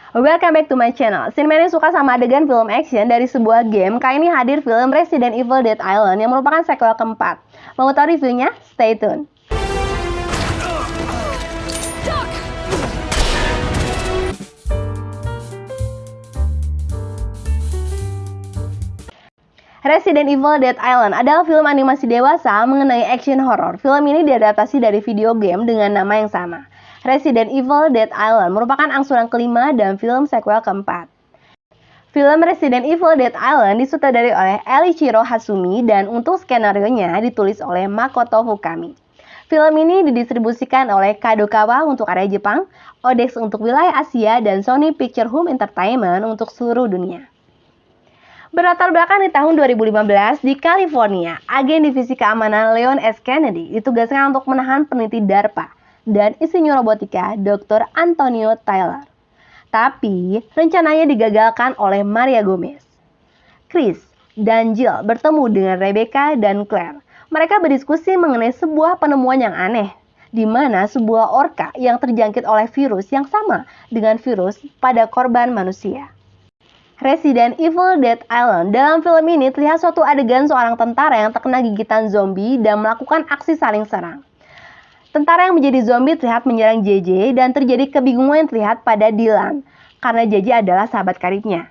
Welcome back to my channel. Cinemania suka sama adegan film action dari sebuah game. Kali ini hadir film Resident Evil Dead Island yang merupakan sequel keempat. Mau tahu reviewnya? Stay tune. Resident Evil Dead Island adalah film animasi dewasa mengenai action horror. Film ini diadaptasi dari video game dengan nama yang sama. Resident Evil Dead Island merupakan angsuran kelima dan film sequel keempat. Film Resident Evil Dead Island disutradari oleh Eiichiro Hasumi dan untuk skenario-nya ditulis oleh Makoto Fukami. Film ini didistribusikan oleh Kadokawa untuk area Jepang, Odex untuk wilayah Asia, dan Sony Pictures Home Entertainment untuk seluruh dunia. Berlatar belakang di tahun 2015 di California, agen divisi keamanan Leon S. Kennedy ditugaskan untuk menahan peneliti DARPA dan insinyur robotika Dr. Antonio Taylor. Tapi, rencananya digagalkan oleh Maria Gomez. Chris dan Jill bertemu dengan Rebecca dan Claire. Mereka berdiskusi mengenai sebuah penemuan yang aneh, di mana sebuah orka yang terjangkit oleh virus yang sama dengan virus pada korban manusia. Resident Evil Dead Island. Dalam film ini terlihat suatu adegan seorang tentara yang terkena gigitan zombie dan melakukan aksi saling serang. Tentara yang menjadi zombie terlihat menyerang JJ dan terjadi kebingungan yang terlihat pada Dylan karena JJ adalah sahabat karibnya.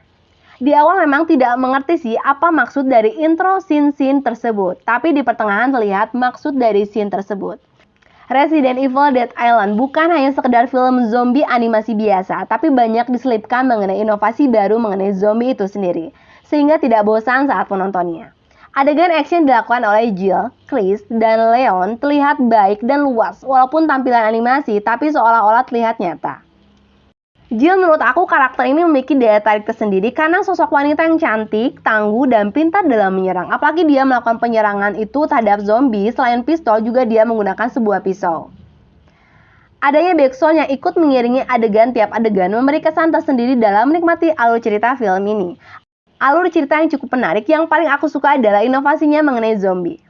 Di awal memang tidak mengerti sih apa maksud dari intro scene tersebut, tapi di pertengahan terlihat maksud dari scene tersebut. Resident Evil Dead Island bukan hanya sekedar film zombie animasi biasa, tapi banyak diselipkan mengenai inovasi baru mengenai zombie itu sendiri, sehingga tidak bosan saat menontonnya. Adegan action dilakukan oleh Jill, Chris, dan Leon terlihat baik dan luas, walaupun tampilan animasi tapi seolah-olah terlihat nyata. Jill menurut aku karakter ini memiliki daya tarik tersendiri karena sosok wanita yang cantik, tangguh, dan pintar dalam menyerang. Apalagi dia melakukan penyerangan itu terhadap zombie, selain pistol juga dia menggunakan sebuah pisau. Adanya backsound yang ikut mengiringi adegan tiap adegan memberi kesan tersendiri dalam menikmati alur cerita film ini. Alur cerita yang cukup menarik, yang paling aku suka adalah inovasinya mengenai zombie.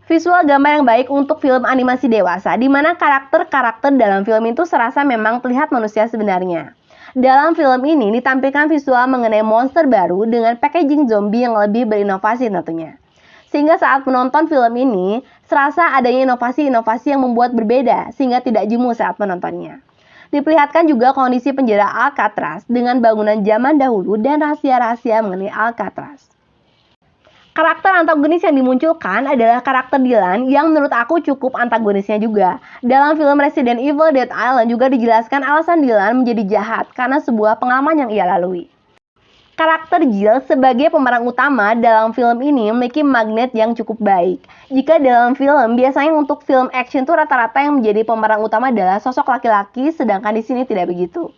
Visual gambar yang baik untuk film animasi dewasa, di mana karakter-karakter dalam film itu serasa memang terlihat manusia sebenarnya. Dalam film ini ditampilkan visual mengenai monster baru dengan packaging zombie yang lebih berinovasi tentunya. Sehingga saat menonton film ini, serasa adanya inovasi-inovasi yang membuat berbeda, sehingga tidak jemu saat menontonnya. Diperlihatkan juga kondisi penjara Alcatraz dengan bangunan zaman dahulu dan rahasia-rahasia mengenai Alcatraz. Karakter antagonis yang dimunculkan adalah karakter Dylan yang menurut aku cukup antagonisnya juga. Dalam film Resident Evil Dead Island juga dijelaskan alasan Dylan menjadi jahat karena sebuah pengalaman yang ia lalui. Karakter Jill sebagai pemeran utama dalam film ini memiliki magnet yang cukup baik. Jika dalam film, biasanya untuk film action itu rata-rata yang menjadi pemeran utama adalah sosok laki-laki, sedangkan di sini tidak begitu.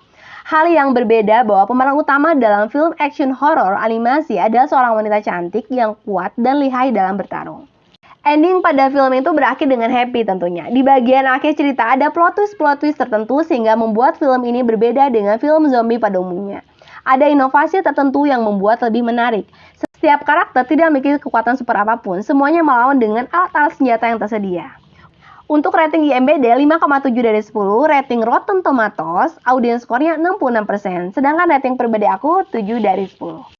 Hal yang berbeda bahwa pemeran utama dalam film action horror animasi adalah seorang wanita cantik yang kuat dan lihai dalam bertarung. Ending pada film itu berakhir dengan happy tentunya. Di bagian akhir cerita ada plot twist tertentu sehingga membuat film ini berbeda dengan film zombie pada umumnya. Ada inovasi tertentu yang membuat lebih menarik. Setiap karakter tidak memiliki kekuatan super apapun, semuanya melawan dengan alat-alat senjata yang tersedia. Untuk rating IMDb 5,7 dari 10, rating Rotten Tomatoes, audience skornya 66%, sedangkan rating pribadi aku 7 dari 10.